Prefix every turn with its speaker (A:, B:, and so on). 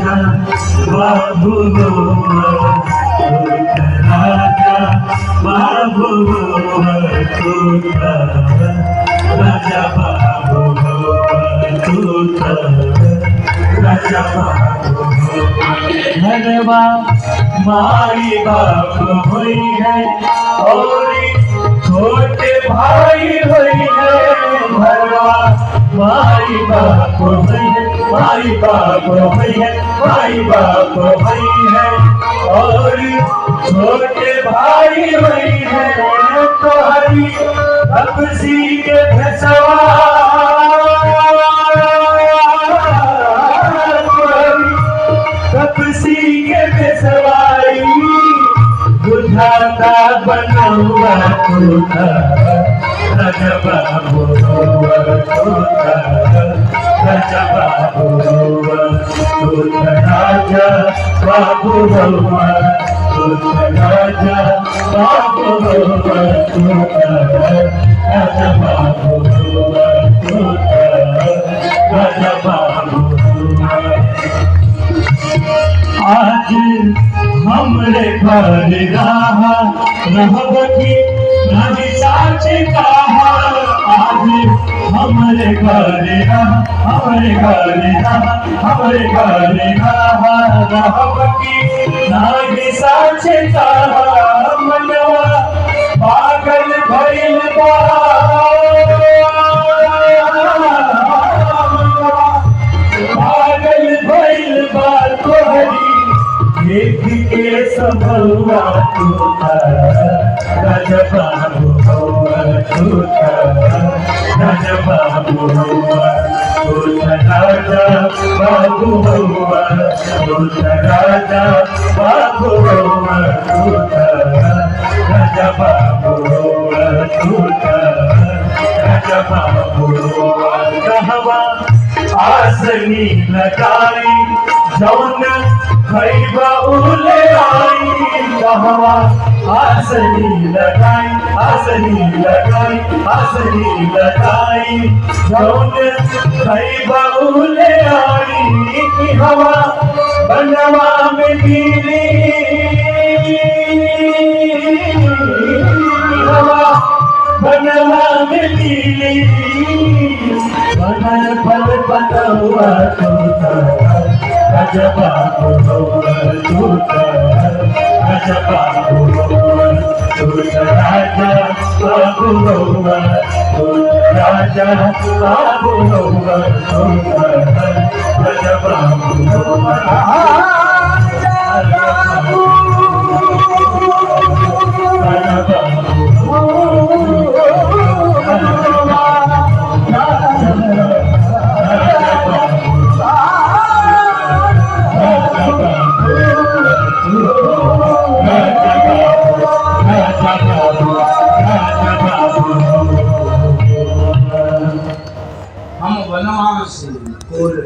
A: राजा बाबू राजा बाबू राजा बाबू राजा बाबू धनवा माई बाप हुई है और छोटे भाई हुई है धनवा माई बाप हुई है माई बाप हुई है माई बाप हुई है और छोटे भाई हुई है तो हरी तपसी के भसवा तपसी के भसवाई बुझाता बनवा तोता राजा बाबू तोता राजा बाबू तोता राजा बाबू राजा बाबू तोता राजा बाबू तोता राजा बाबू आज हमरे घर रहा रहबकी नहीं साच कहा आज हमरे घर रहा हमरे घर रहा हमरे घर रहा रहबकी नहीं साच कहा मनवा पागल भइल बा पागल भइल बा तोहरी देख के सबवा तोता राजा बाबू तोता राजा बाबू तोता राजा बाबू तोता राजा बाबू तोता राजा बाबू तोता राजा बाबू कहवा आसनी लगाई जौन खैबा उले आई कहवा आसनी लगाई आसनी लगाई आसनी लगाई जौन खैबा उले आई हवा बनवा में गिरी हवा बनवा में गिरी बनल फल बनवा तोता राजा बाबू तोता राजा बाबू तोता राजा बाबू राजा बाबू तोता राजा बाबू
B: हम बनवास
A: और